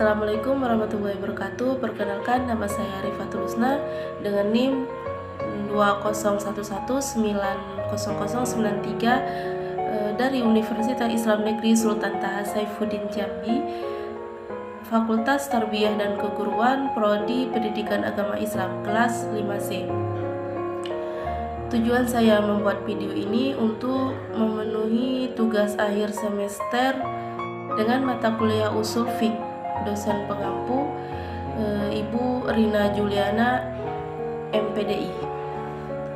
Assalamualaikum warahmatullahi wabarakatuh. Perkenalkan, nama saya Rifatul Husna dengan NIM 2011900093 dari Universitas Islam Negeri Sultan Taha Saifuddin Jambi, Fakultas Tarbiyah dan Keguruan, Prodi Pendidikan Agama Islam, kelas 5C. Tujuan saya membuat video ini untuk memenuhi tugas akhir semester dengan mata kuliah usul fiqh. Dosen pengampu Ibu Rina Juliana, MPDI.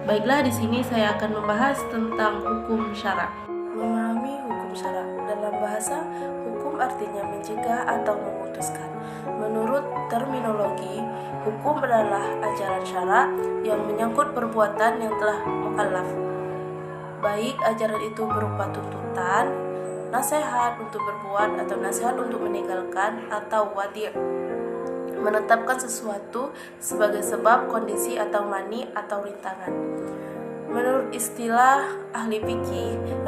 Baiklah, di sini saya akan membahas tentang hukum syara. Memahami hukum syara. Dalam bahasa, hukum artinya mencegah atau memutuskan. Menurut terminologi, hukum adalah ajaran syara yang menyangkut perbuatan yang telah mukallaf. Baik ajaran itu berupa tuntutan, nasihat untuk berbuat atau nasihat untuk meninggalkan, atau wadi', menetapkan sesuatu sebagai sebab, kondisi atau mani atau rintangan. Menurut istilah ahli fikih,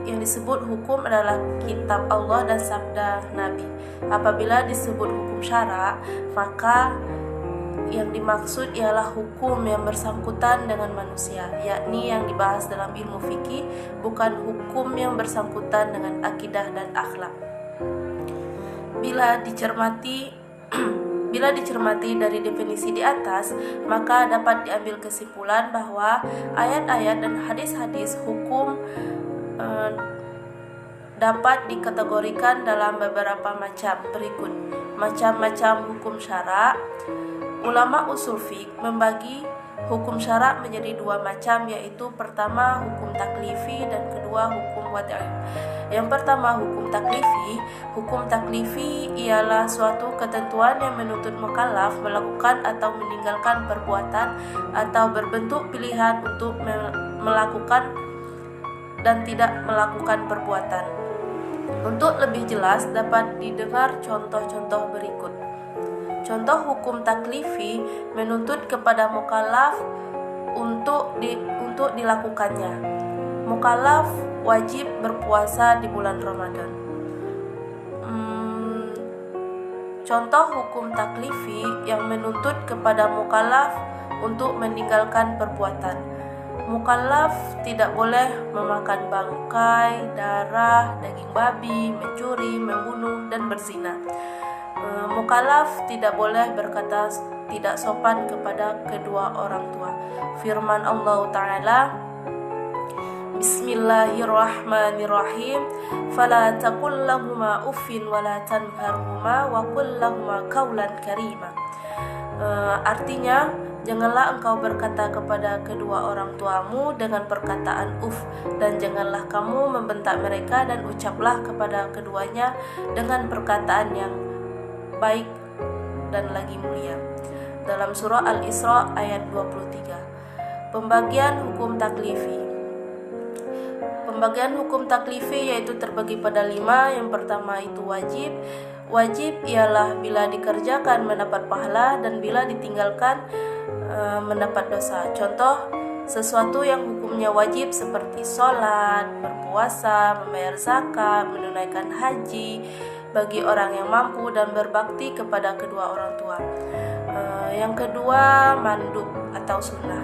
yang disebut hukum adalah kitab Allah dan sabda Nabi. Apabila disebut hukum syara, maka yang dimaksud ialah hukum yang bersangkutan dengan manusia, yakni yang dibahas dalam ilmu fikih, bukan hukum yang bersangkutan dengan akidah dan akhlak. Bila dicermati dari definisi di atas, maka dapat diambil kesimpulan bahwa ayat-ayat dan hadis-hadis hukum dapat dikategorikan dalam beberapa macam berikut. Macam-macam hukum syara. Ulama usul fiqh membagi hukum syara menjadi dua macam, yaitu pertama hukum taklifi dan kedua hukum wad'i. Yang pertama hukum taklifi. Hukum taklifi ialah suatu ketentuan yang menuntut mukallaf melakukan atau meninggalkan perbuatan atau berbentuk pilihan untuk melakukan dan tidak melakukan perbuatan. Untuk lebih jelas dapat didengar contoh-contoh berikut. Contoh hukum taklifi menuntut kepada mukallaf untuk dilakukannya. Mukallaf wajib berpuasa di bulan Ramadan. Contoh hukum taklifi yang menuntut kepada mukallaf untuk meninggalkan perbuatan. Mukallaf tidak boleh memakan bangkai, darah, daging babi, mencuri, membunuh, dan berzina. Mukallaf tidak boleh berkata tidak sopan kepada kedua orang tua. Firman Allah Ta'ala, Bismillahirrahmanirrahim, Fala taqul lahuma uffin wala tanharhuma wa qul lahuma qawlan karima. Artinya, janganlah engkau berkata kepada kedua orang tuamu dengan perkataan dan janganlah kamu membentak mereka, dan ucaplah kepada keduanya dengan perkataan yang baik dan lagi mulia. Dalam surah Al-Isra ayat 23. Pembagian hukum taklifi. Pembagian hukum taklifi yaitu terbagi pada 5. Yang pertama itu wajib. Wajib ialah bila dikerjakan mendapat pahala dan bila ditinggalkan mendapat dosa. Contoh sesuatu yang hukumnya wajib seperti sholat, berpuasa, membayar zakat, menunaikan haji bagi orang yang mampu, dan berbakti kepada kedua orang tua. Yang kedua mandub atau sunnah.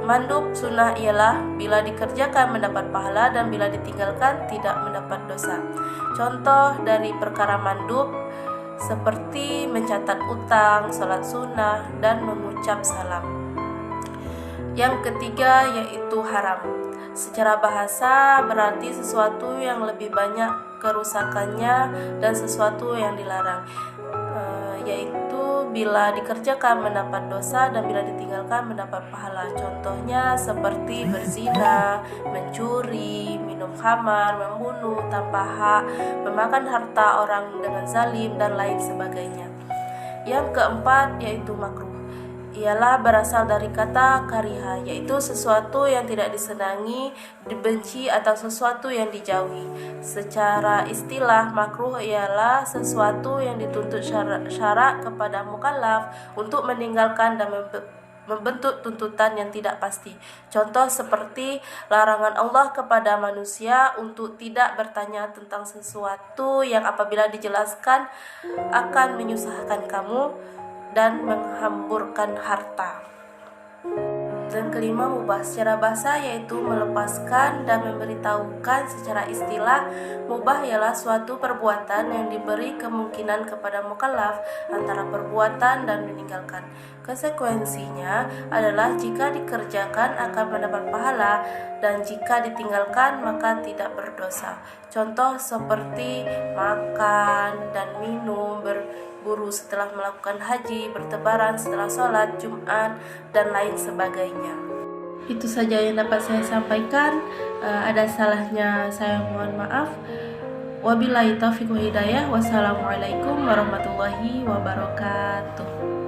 Mandub sunnah ialah bila dikerjakan mendapat pahala dan bila ditinggalkan tidak mendapat dosa. Contoh dari perkara mandub seperti mencatat utang, sholat sunnah, dan mengucap salam. Yang ketiga yaitu haram. Secara bahasa berarti sesuatu yang lebih banyak kerusakannya dan sesuatu yang dilarang, yaitu bila dikerjakan mendapat dosa dan bila ditinggalkan mendapat pahala. Contohnya seperti berzina, mencuri, minum khamar, membunuh tanpa hak, memakan harta orang dengan zalim, dan lain sebagainya. Yang keempat yaitu makruh. Ialah berasal dari kata kariha, yaitu sesuatu yang tidak disenangi, dibenci, atau sesuatu yang dijauhi. Secara istilah, makruh ialah sesuatu yang dituntut syarak kepada mukallaf untuk meninggalkan dan membentuk tuntutan yang tidak pasti. Contoh seperti larangan Allah kepada manusia untuk tidak bertanya tentang sesuatu yang apabila dijelaskan akan menyusahkan kamu dan menghamburkan harta. Dan kelima, mubah secara bahasa yaitu melepaskan dan memberitahukan. Secara istilah, mubah ialah suatu perbuatan yang diberi kemungkinan kepada mukallaf antara perbuatan dan meninggalkan. Konsekuensinya adalah jika dikerjakan akan mendapat pahala dan jika ditinggalkan maka tidak berdosa. Contoh seperti makan dan minum, berburu setelah melakukan haji, bertebaran setelah sholat Jumat, dan lain sebagainya. Itu saja yang dapat saya sampaikan. Ada salahnya saya mohon maaf. Wabillahi taufiq wal hidayah. Wassalamualaikum warahmatullahi wabarakatuh.